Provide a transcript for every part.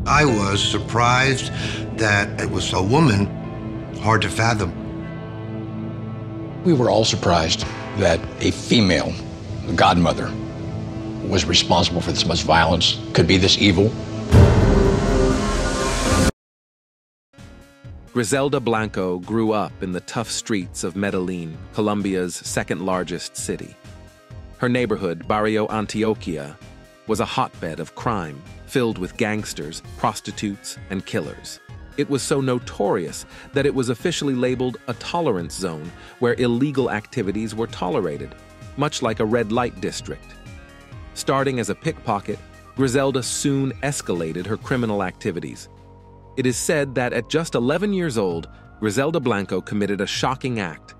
I was surprised that it was a woman, hard to fathom. We were all surprised that a female, the godmother, was responsible for this much violence, could be this evil. Griselda Blanco grew up in the tough streets of Medellin, Colombia's second-largest city. Her neighborhood, Barrio Antioquia, was a hotbed of crime, filled with gangsters, prostitutes, and killers. It was so notorious that it was officially labeled a tolerance zone where illegal activities were tolerated, much like a red light district. Starting as a pickpocket, Griselda soon escalated her criminal activities. It is said that at just 11 years old, Griselda Blanco committed a shocking act.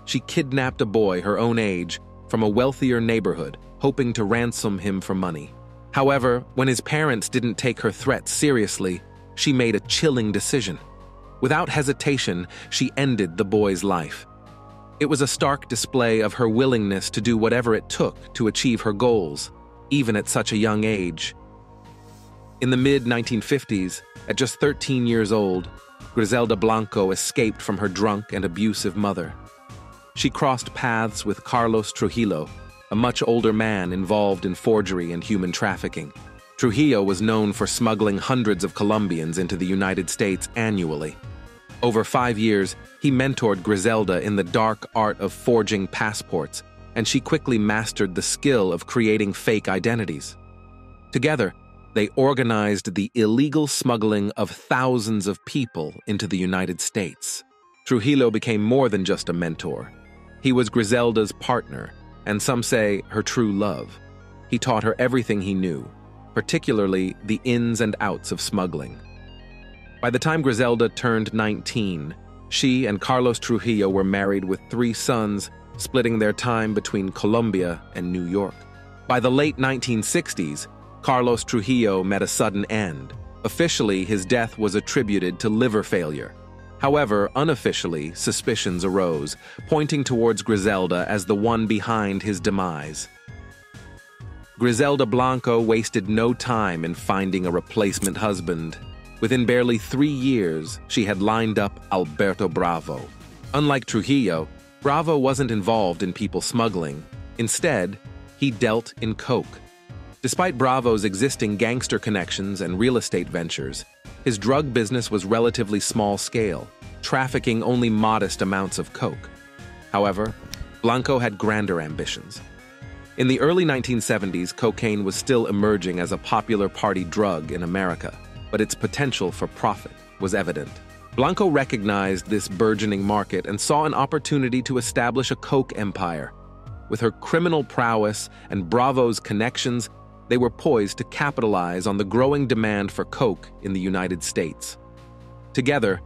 She kidnapped a boy her own age from a wealthier neighborhood, hoping to ransom him for money. However, when his parents didn't take her threats seriously, she made a chilling decision. Without hesitation, she ended the boy's life. It was a stark display of her willingness to do whatever it took to achieve her goals, even at such a young age. In the mid-1950s, at just 13 years old, Griselda Blanco escaped from her drunk and abusive mother. She crossed paths with Carlos Trujillo, a much older man involved in forgery and human trafficking. Trujillo was known for smuggling hundreds of Colombians into the United States annually. Over 5 years, he mentored Griselda in the dark art of forging passports, and she quickly mastered the skill of creating fake identities. Together, they organized the illegal smuggling of thousands of people into the United States. Trujillo became more than just a mentor. He was Griselda's partner, and some say her true love. He taught her everything he knew, particularly the ins and outs of smuggling. By the time Griselda turned 19, she and Carlos Trujillo were married with 3 sons, splitting their time between Colombia and New York. By the late 1960s, Carlos Trujillo met a sudden end. Officially, his death was attributed to liver failure. However, unofficially, suspicions arose, pointing towards Griselda as the one behind his demise. Griselda Blanco wasted no time in finding a replacement husband. Within barely 3 years, she had lined up Alberto Bravo. Unlike Trujillo, Bravo wasn't involved in people smuggling. Instead, he dealt in coke. Despite Bravo's existing gangster connections and real estate ventures, his drug business was relatively small-scale, trafficking only modest amounts of coke. However, Blanco had grander ambitions. In the early 1970s, cocaine was still emerging as a popular party drug in America, but its potential for profit was evident. Blanco recognized this burgeoning market and saw an opportunity to establish a coke empire. With her criminal prowess and Bravo's connections, they were poised to capitalize on the growing demand for coke in the United States. Together,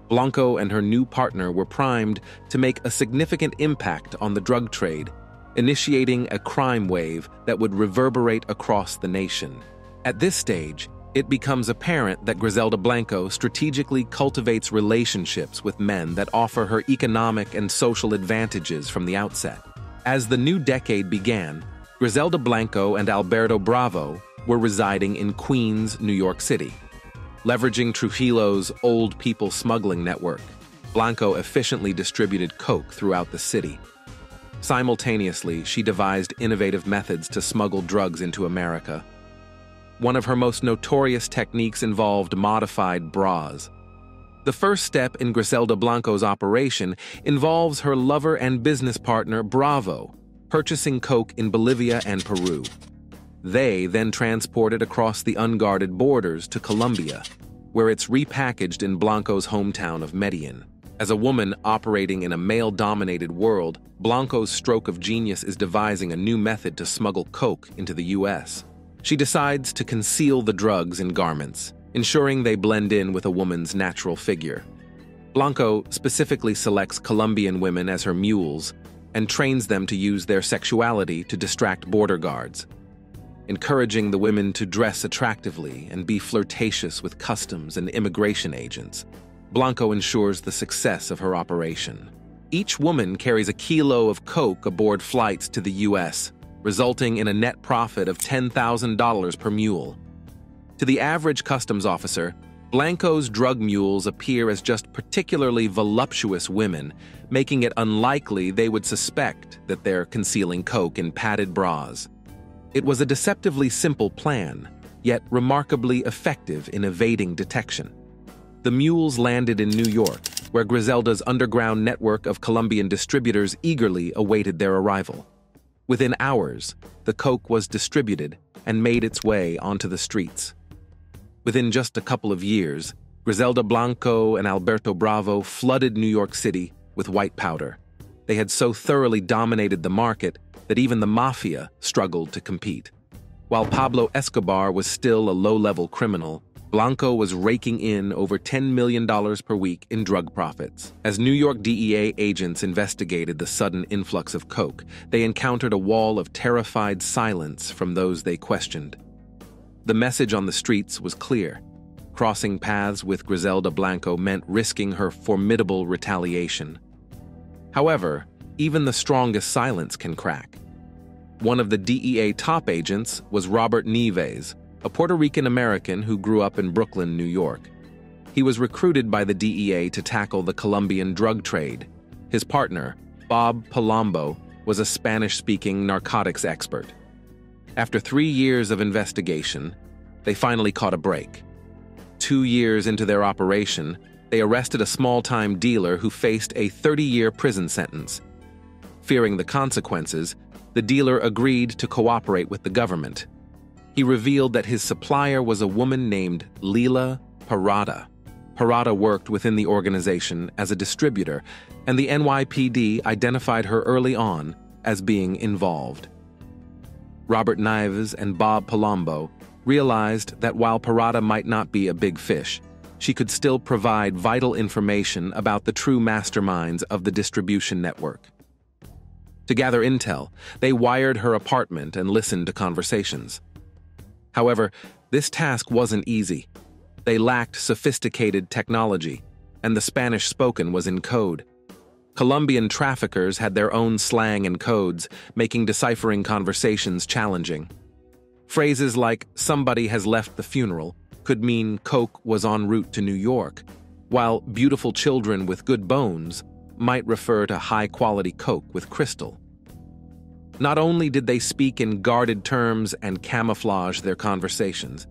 Blanco and her new partner were primed to make a significant impact on the drug trade, initiating a crime wave that would reverberate across the nation. At this stage, it becomes apparent that Griselda Blanco strategically cultivates relationships with men that offer her economic and social advantages from the outset. As the new decade began, Griselda Blanco and Alberto Bravo were residing in Queens, New York City. Leveraging Trujillo's old people smuggling network, Blanco efficiently distributed coke throughout the city. Simultaneously, she devised innovative methods to smuggle drugs into America. One of her most notorious techniques involved modified bras. The first step in Griselda Blanco's operation involves her lover and business partner, Bravo, purchasing coke in Bolivia and Peru. They then transport it across the unguarded borders to Colombia, where it's repackaged in Blanco's hometown of Medellin. As a woman operating in a male-dominated world, Blanco's stroke of genius is devising a new method to smuggle coke into the U.S. She decides to conceal the drugs in garments, ensuring they blend in with a woman's natural figure. Blanco specifically selects Colombian women as her mules and trains them to use their sexuality to distract border guards. Encouraging the women to dress attractively and be flirtatious with customs and immigration agents, Blanco ensures the success of her operation. Each woman carries a kilo of coke aboard flights to the U.S., resulting in a net profit of $10,000 per mule. To the average customs officer, Blanco's drug mules appear as just particularly voluptuous women, making it unlikely they would suspect that they're concealing coke in padded bras. It was a deceptively simple plan, yet remarkably effective in evading detection. The mules landed in New York, where Griselda's underground network of Colombian distributors eagerly awaited their arrival. Within hours, the coke was distributed and made its way onto the streets. Within just a couple of years, Griselda Blanco and Alberto Bravo flooded New York City with white powder. They had so thoroughly dominated the market that even the mafia struggled to compete. While Pablo Escobar was still a low-level criminal, Blanco was raking in over $10 million per week in drug profits. As New York DEA agents investigated the sudden influx of coke, they encountered a wall of terrified silence from those they questioned. The message on the streets was clear. Crossing paths with Griselda Blanco meant risking her formidable retaliation. However, even the strongest silence can crack. One of the DEA top agents was Robert Nieves, a Puerto Rican-American who grew up in Brooklyn, New York. He was recruited by the DEA to tackle the Colombian drug trade. His partner, Bob Palombo, was a Spanish-speaking narcotics expert. After 3 years of investigation, they finally caught a break. 2 years into their operation, they arrested a small-time dealer who faced a 30-year prison sentence. Fearing the consequences, the dealer agreed to cooperate with the government. He revealed that his supplier was a woman named Leila Parada. Parada worked within the organization as a distributor, and the NYPD identified her early on as being involved. Robert Nieves and Bob Palombo realized that while Parada might not be a big fish, she could still provide vital information about the true masterminds of the distribution network. To gather intel, they wired her apartment and listened to conversations. However, this task wasn't easy. They lacked sophisticated technology, and the Spanish spoken was in code. Colombian traffickers had their own slang and codes, making deciphering conversations challenging. Phrases like "somebody has left the funeral" could mean coke was en route to New York, while "beautiful children with good bones" might refer to high-quality coke with crystal. Not only did they speak in guarded terms and camouflage their conversations,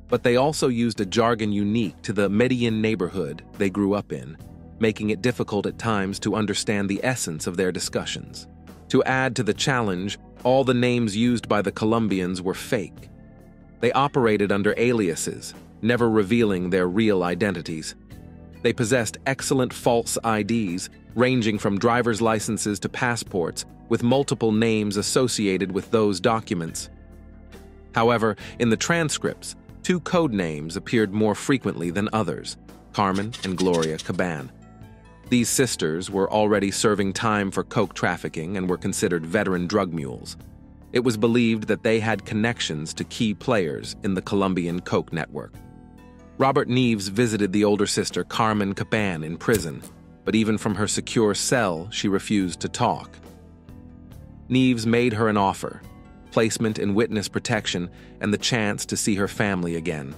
but they also used a jargon unique to the Medellin neighborhood they grew up in, making it difficult at times to understand the essence of their discussions. To add to the challenge, all the names used by the Colombians were fake. They operated under aliases, never revealing their real identities. They possessed excellent false IDs, ranging from driver's licenses to passports, with multiple names associated with those documents. However, in the transcripts, 2 code names appeared more frequently than others: Carmen and Gloria Caban. These sisters were already serving time for coke trafficking and were considered veteran drug mules. It was believed that they had connections to key players in the Colombian coke network. Robert Nieves visited the older sister Carmen Caban in prison, but even from her secure cell, she refused to talk. Nieves made her an offer: placement in witness protection and the chance to see her family again.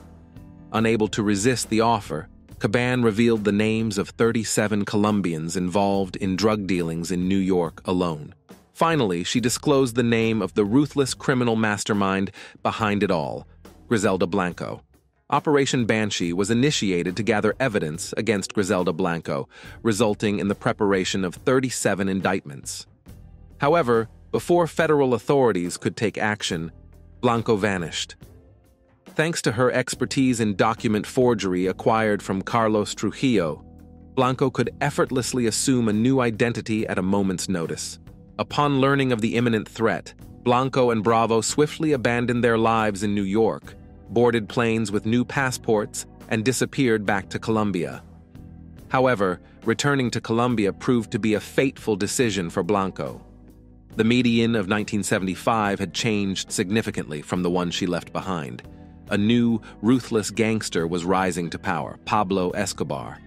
Unable to resist the offer, Caban revealed the names of 37 Colombians involved in drug dealings in New York alone. Finally, she disclosed the name of the ruthless criminal mastermind behind it all, Griselda Blanco. Operation Banshee was initiated to gather evidence against Griselda Blanco, resulting in the preparation of 37 indictments. However, before federal authorities could take action, Blanco vanished. Thanks to her expertise in document forgery acquired from Carlos Trujillo, Blanco could effortlessly assume a new identity at a moment's notice. Upon learning of the imminent threat, Blanco and Bravo swiftly abandoned their lives in New York, boarded planes with new passports, and disappeared back to Colombia. However, returning to Colombia proved to be a fateful decision for Blanco. The Medellin of 1975 had changed significantly from the one she left behind. A new, ruthless gangster was rising to power, Pablo Escobar.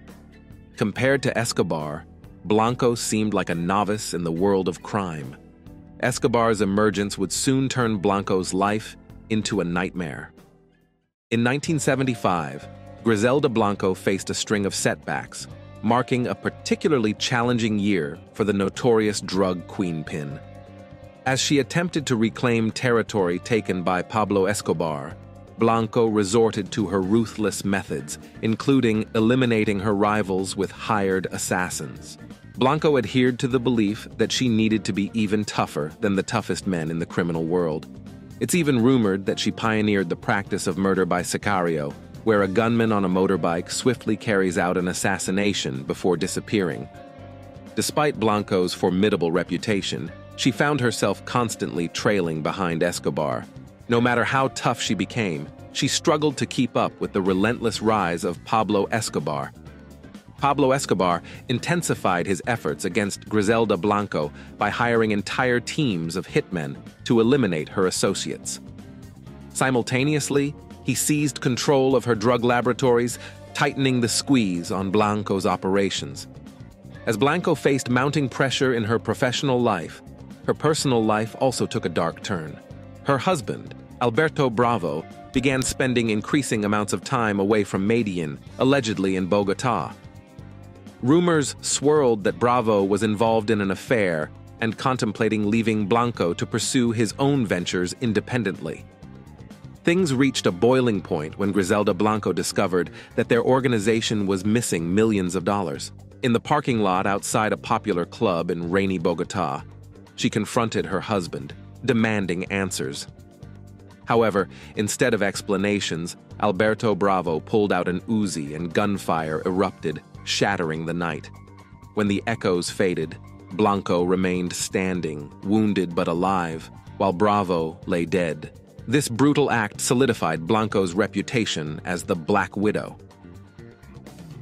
Compared to Escobar, Blanco seemed like a novice in the world of crime. Escobar's emergence would soon turn Blanco's life into a nightmare. In 1975, Griselda Blanco faced a string of setbacks, marking a particularly challenging year for the notorious drug Queenpin. As she attempted to reclaim territory taken by Pablo Escobar, Blanco resorted to her ruthless methods, including eliminating her rivals with hired assassins. Blanco adhered to the belief that she needed to be even tougher than the toughest men in the criminal world. It's even rumored that she pioneered the practice of murder by sicario, where a gunman on a motorbike swiftly carries out an assassination before disappearing. Despite Blanco's formidable reputation, she found herself constantly trailing behind Escobar. No matter how tough she became, she struggled to keep up with the relentless rise of Pablo Escobar. Pablo Escobar intensified his efforts against Griselda Blanco by hiring entire teams of hitmen to eliminate her associates. Simultaneously, he seized control of her drug laboratories, tightening the squeeze on Blanco's operations. As Blanco faced mounting pressure in her professional life, her personal life also took a dark turn. Her husband, Alberto Bravo, began spending increasing amounts of time away from Medellin, allegedly in Bogotá. Rumors swirled that Bravo was involved in an affair and contemplating leaving Blanco to pursue his own ventures independently. Things reached a boiling point when Griselda Blanco discovered that their organization was missing millions of dollars. In the parking lot outside a popular club in rainy Bogotá, she confronted her husband, demanding answers. However, instead of explanations, Alberto Bravo pulled out an Uzi and gunfire erupted, shattering the night. When the echoes faded, Blanco remained standing, wounded but alive, while Bravo lay dead. This brutal act solidified Blanco's reputation as the Black Widow.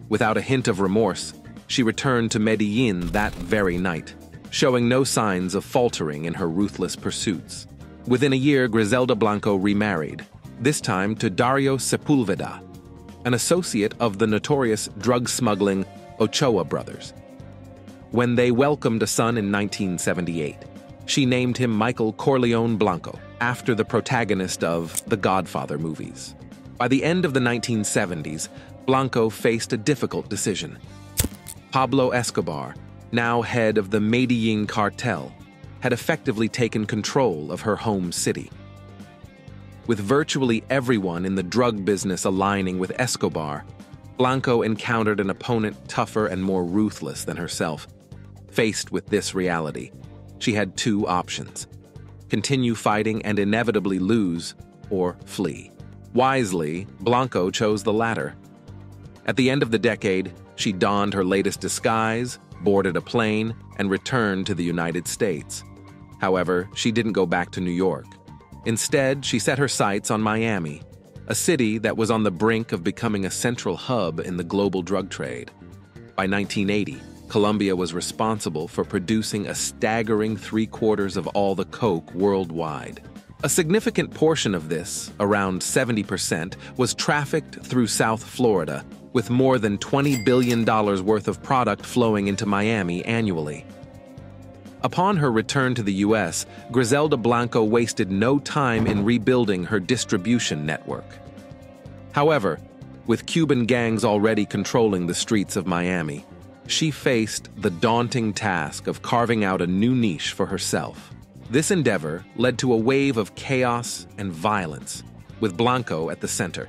Without a hint of remorse, she returned to Medellin that very night, showing no signs of faltering in her ruthless pursuits. Within a year, Griselda Blanco remarried, this time to Dario Sepulveda, an associate of the notorious drug-smuggling Ochoa brothers. When they welcomed a son in 1978, she named him Michael Corleone Blanco, after the protagonist of the Godfather movies. By the end of the 1970s, Blanco faced a difficult decision. Pablo Escobar, now head of the Medellin cartel, had effectively taken control of her home city. With virtually everyone in the drug business aligning with Escobar, Blanco encountered an opponent tougher and more ruthless than herself. Faced with this reality, she had two options: continue fighting and inevitably lose, or flee. Wisely, Blanco chose the latter. At the end of the decade, she donned her latest disguise, boarded a plane, and returned to the United States. However, she didn't go back to New York. Instead, she set her sights on Miami, a city that was on the brink of becoming a central hub in the global drug trade. By 1980, Colombia was responsible for producing a staggering 3/4 of all the coke worldwide. A significant portion of this, around 70%, was trafficked through South Florida, with more than $20 billion worth of product flowing into Miami annually. Upon her return to the U.S., Griselda Blanco wasted no time in rebuilding her distribution network. However, with Cuban gangs already controlling the streets of Miami, she faced the daunting task of carving out a new niche for herself. This endeavor led to a wave of chaos and violence, with Blanco at the center.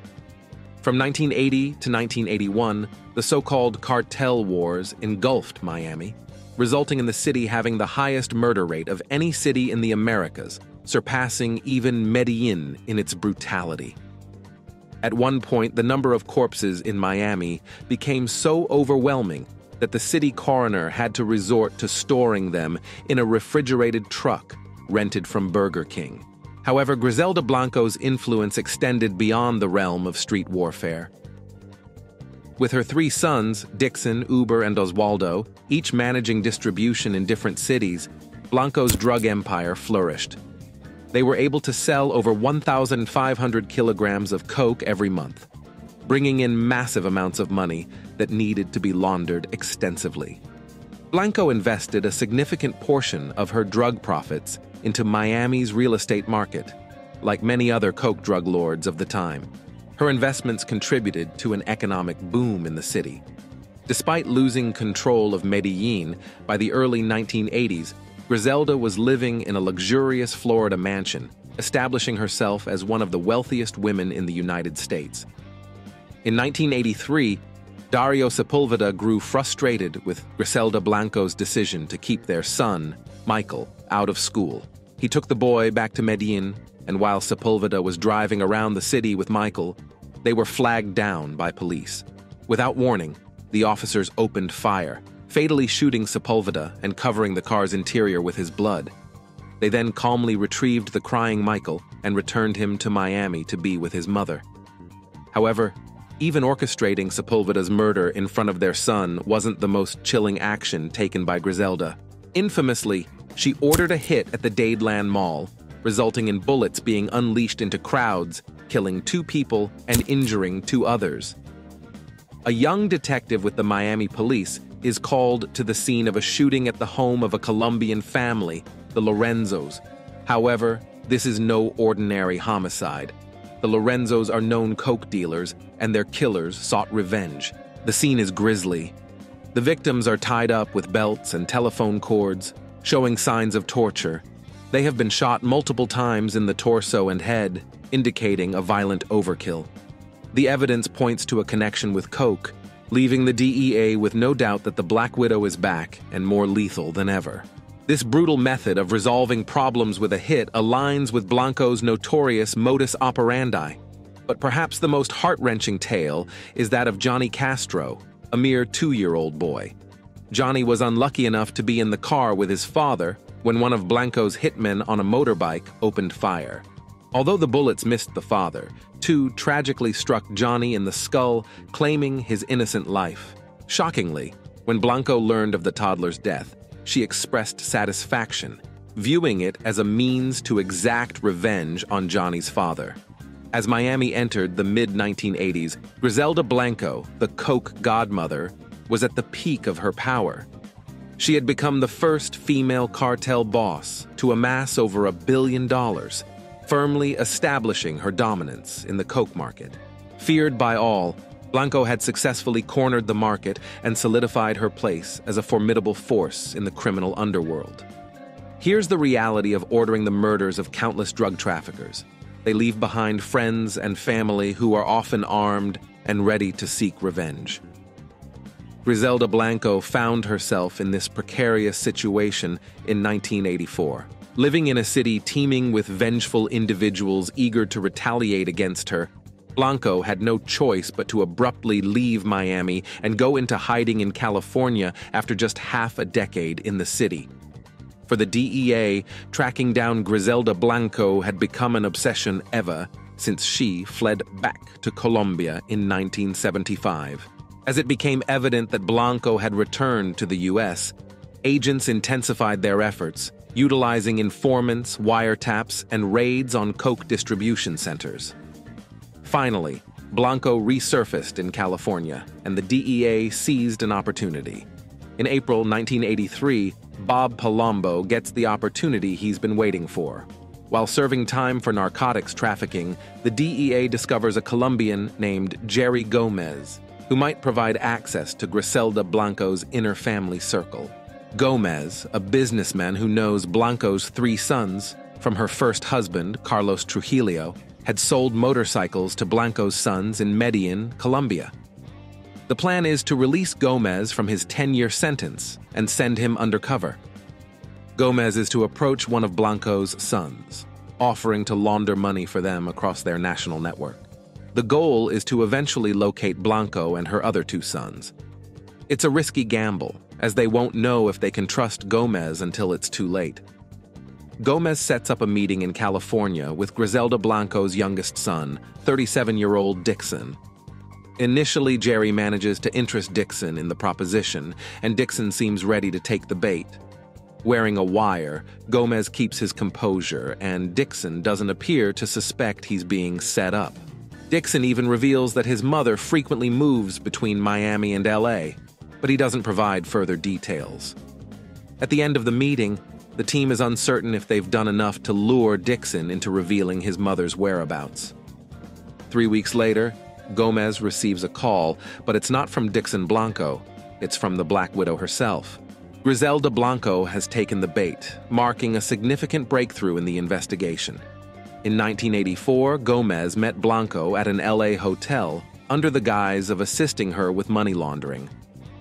From 1980 to 1981, the so-called cartel wars engulfed Miami, resulting in the city having the highest murder rate of any city in the Americas, surpassing even Medellin in its brutality. At one point, the number of corpses in Miami became so overwhelming that the city coroner had to resort to storing them in a refrigerated truck rented from Burger King. However, Griselda Blanco's influence extended beyond the realm of street warfare. With her 3 sons, Dixon, Uber, and Oswaldo, each managing distribution in different cities, Blanco's drug empire flourished. They were able to sell over 1,500 kilograms of coke every month, bringing in massive amounts of money that needed to be laundered extensively. Blanco invested a significant portion of her drug profits into Miami's real estate market, like many other coke drug lords of the time. Her investments contributed to an economic boom in the city. Despite losing control of Medellin by the early 1980s, Griselda was living in a luxurious Florida mansion, establishing herself as one of the wealthiest women in the United States. In 1983, Dario Sepulveda grew frustrated with Griselda Blanco's decision to keep their son, Michael, out of school. He took the boy back to Medellin, and while Sepulveda was driving around the city with Michael, they were flagged down by police. Without warning, the officers opened fire, fatally shooting Sepulveda and covering the car's interior with his blood. They then calmly retrieved the crying Michael and returned him to Miami to be with his mother. However, even orchestrating Sepulveda's murder in front of their son wasn't the most chilling action taken by Griselda. Infamously, she ordered a hit at the Dadeland Mall, resulting in bullets being unleashed into crowds, killing 2 people and injuring 2 others. A young detective with the Miami police is called to the scene of a shooting at the home of a Colombian family, the Lorenzos. However, this is no ordinary homicide. The Lorenzos are known coke dealers, and their killers sought revenge. The scene is grisly. The victims are tied up with belts and telephone cords, showing signs of torture. They have been shot multiple times in the torso and head, indicating a violent overkill. The evidence points to a connection with coke, leaving the DEA with no doubt that the Black Widow is back and more lethal than ever. This brutal method of resolving problems with a hit aligns with Blanco's notorious modus operandi. But perhaps the most heart-wrenching tale is that of Johnny Castro, a mere 2-year-old boy. Johnny was unlucky enough to be in the car with his father when one of Blanco's hitmen on a motorbike opened fire. Although the bullets missed the father, 2 tragically struck Johnny in the skull, claiming his innocent life. Shockingly, when Blanco learned of the toddler's death, she expressed satisfaction, viewing it as a means to exact revenge on Johnny's father. As Miami entered the mid-1980s, Griselda Blanco, the coke godmother, was at the peak of her power. She had become the first female cartel boss to amass over $1 billion, firmly establishing her dominance in the coke market. Feared by all, Blanco had successfully cornered the market and solidified her place as a formidable force in the criminal underworld. Here's the reality of ordering the murders of countless drug traffickers. They leave behind friends and family who are often armed and ready to seek revenge. Griselda Blanco found herself in this precarious situation in 1984. Living in a city teeming with vengeful individuals eager to retaliate against her, Blanco had no choice but to abruptly leave Miami and go into hiding in California after just half a decade in the city. For the DEA, tracking down Griselda Blanco had become an obsession ever since she fled back to Colombia in 1975. As it became evident that Blanco had returned to the U.S., agents intensified their efforts, utilizing informants, wiretaps, and raids on coke distribution centers. Finally, Blanco resurfaced in California, and the DEA seized an opportunity. In April 1983, Bob Palombo gets the opportunity he's been waiting for. While serving time for narcotics trafficking, the DEA discovers a Colombian named Jerry Gomez, who might provide access to Griselda Blanco's inner family circle. Gomez, a businessman who knows Blanco's 3 sons from her first husband, Carlos Trujillo, had sold motorcycles to Blanco's sons in Medellin, Colombia. The plan is to release Gomez from his 10-year sentence and send him undercover. Gomez is to approach one of Blanco's sons, offering to launder money for them across their national network. The goal is to eventually locate Blanco and her other 2 sons. It's a risky gamble, as they won't know if they can trust Gomez until it's too late. Gomez sets up a meeting in California with Griselda Blanco's youngest son, 37-year-old Dixon. Initially, Jerry manages to interest Dixon in the proposition, and Dixon seems ready to take the bait. Wearing a wire, Gomez keeps his composure, and Dixon doesn't appear to suspect he's being set up. Dixon even reveals that his mother frequently moves between Miami and LA, but he doesn't provide further details. At the end of the meeting, the team is uncertain if they've done enough to lure Dixon into revealing his mother's whereabouts. 3 weeks later, Gomez receives a call, but it's not from Dixon Blanco. It's from the Black Widow herself. Griselda Blanco has taken the bait, marking a significant breakthrough in the investigation. In 1984, Gomez met Blanco at an LA hotel under the guise of assisting her with money laundering.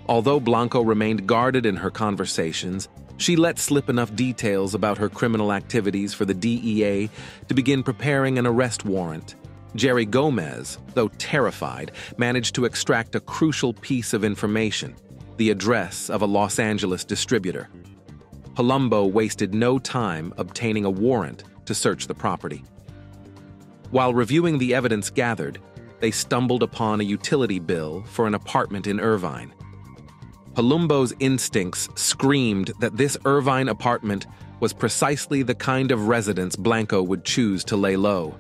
Although Blanco remained guarded in her conversations, she let slip enough details about her criminal activities for the DEA to begin preparing an arrest warrant. Jerry Gomez, though terrified, managed to extract a crucial piece of information: the address of a Los Angeles distributor. Palumbo wasted no time obtaining a warrant to search the property. While reviewing the evidence gathered, they stumbled upon a utility bill for an apartment in Irvine. Palumbo's instincts screamed that this Irvine apartment was precisely the kind of residence Blanco would choose to lay low.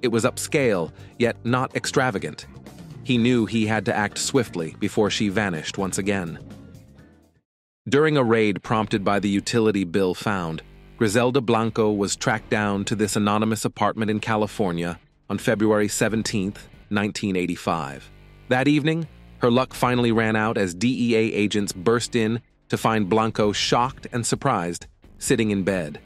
It was upscale, yet not extravagant. He knew he had to act swiftly before she vanished once again. During a raid prompted by the utility bill found, Griselda Blanco was tracked down to this anonymous apartment in California on February 17, 1985. That evening, her luck finally ran out as DEA agents burst in to find Blanco shocked and surprised, sitting in bed.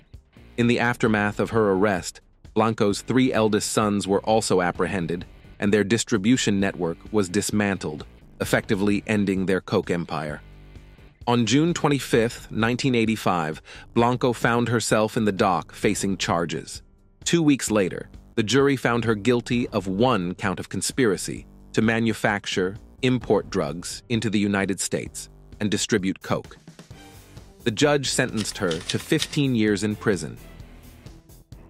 In the aftermath of her arrest, Blanco's 3 eldest sons were also apprehended, and their distribution network was dismantled, effectively ending their coke empire. On June 25, 1985, Blanco found herself in the dock facing charges. 2 weeks later, the jury found her guilty of 1 count of conspiracy to manufacture, import drugs into the United States and distribute coke. The judge sentenced her to 15 years in prison.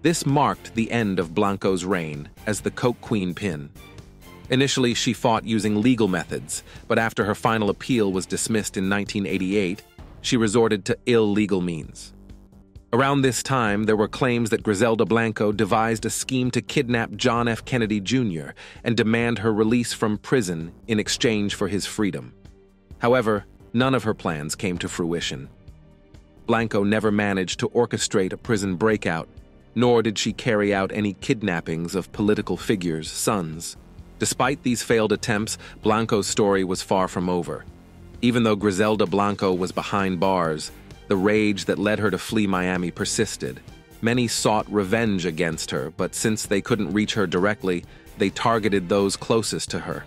This marked the end of Blanco's reign as the coke queenpin. Initially, she fought using legal methods, but after her final appeal was dismissed in 1988, she resorted to illegal means. Around this time, there were claims that Griselda Blanco devised a scheme to kidnap John F. Kennedy Jr. and demand her release from prison in exchange for his freedom. However, none of her plans came to fruition. Blanco never managed to orchestrate a prison breakout, nor did she carry out any kidnappings of political figures' sons. Despite these failed attempts, Blanco's story was far from over. Even though Griselda Blanco was behind bars, the rage that led her to flee Miami persisted. Many sought revenge against her, but since they couldn't reach her directly, they targeted those closest to her.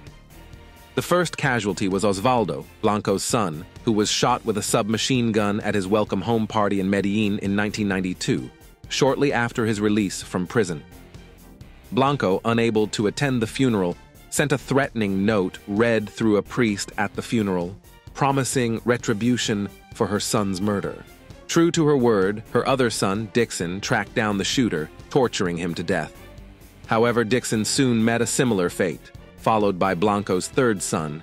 The first casualty was Osvaldo, Blanco's son, who was shot with a submachine gun at his welcome home party in Medellin in 1992, shortly after his release from prison. Blanco, unable to attend the funeral, sent a threatening note read through a priest at the funeral, promising retribution for her son's murder. True to her word, her other son, Dixon, tracked down the shooter, torturing him to death. However, Dixon soon met a similar fate, followed by Blanco's third son.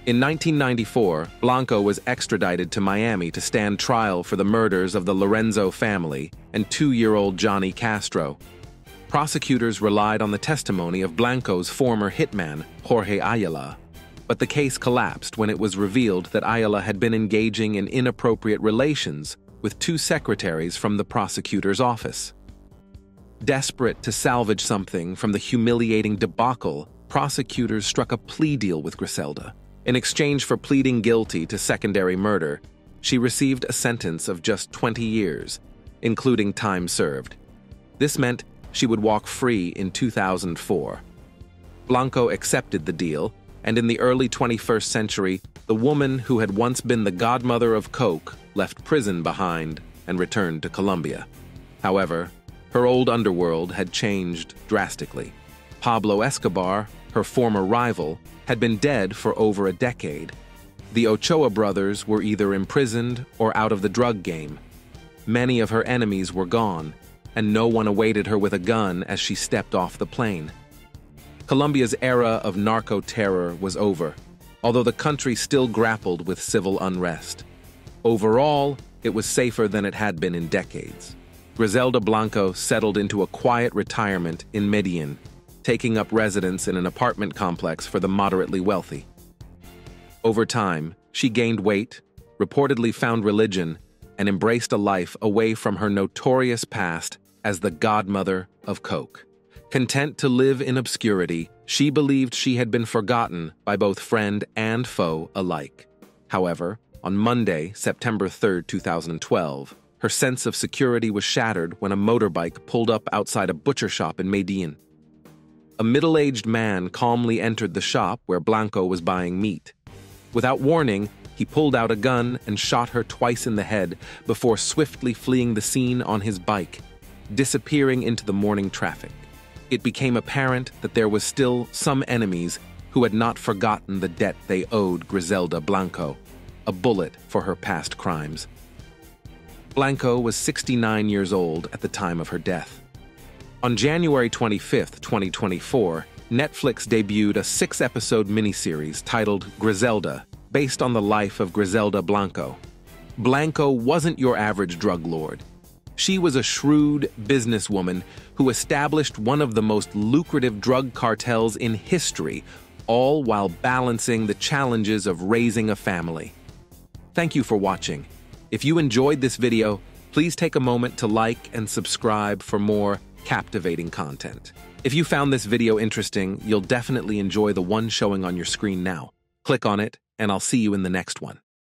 In 1994, Blanco was extradited to Miami to stand trial for the murders of the Lorenzo family and 2-year-old Johnny Castro. Prosecutors relied on the testimony of Blanco's former hitman, Jorge Ayala, but the case collapsed when it was revealed that Ayala had been engaging in inappropriate relations with 2 secretaries from the prosecutor's office. Desperate to salvage something from the humiliating debacle, prosecutors struck a plea deal with Griselda. In exchange for pleading guilty to secondary murder, she received a sentence of just 20 years, including time served. This meant she would walk free in 2004. Blanco accepted the deal, and in the early 21st century, the woman who had once been the godmother of coke left prison behind and returned to Colombia. However, her old underworld had changed drastically. Pablo Escobar, her former rival, had been dead for over a decade. The Ochoa brothers were either imprisoned or out of the drug game. Many of her enemies were gone, and no one awaited her with a gun as she stepped off the plane. Colombia's era of narco-terror was over, although the country still grappled with civil unrest. Overall, it was safer than it had been in decades. Griselda Blanco settled into a quiet retirement in Medellin, taking up residence in an apartment complex for the moderately wealthy. Over time, she gained weight, reportedly found religion, and embraced a life away from her notorious past as the godmother of coke. Content to live in obscurity, she believed she had been forgotten by both friend and foe alike. However, on Monday, September 3, 2012, her sense of security was shattered when a motorbike pulled up outside a butcher shop in Medellin. A middle-aged man calmly entered the shop where Blanco was buying meat. Without warning, he pulled out a gun and shot her twice in the head before swiftly fleeing the scene on his bike, disappearing into the morning traffic. It became apparent that there was still some enemies who had not forgotten the debt they owed Griselda Blanco, a bullet for her past crimes. Blanco was 69 years old at the time of her death. On January 25, 2024, Netflix debuted a 6-episode miniseries titled Griselda, based on the life of Griselda Blanco. Blanco wasn't your average drug lord. She was a shrewd businesswoman who established one of the most lucrative drug cartels in history, all while balancing the challenges of raising a family. Thank you for watching. If you enjoyed this video, please take a moment to like and subscribe for more captivating content. If you found this video interesting, you'll definitely enjoy the one showing on your screen now. Click on it, and I'll see you in the next one.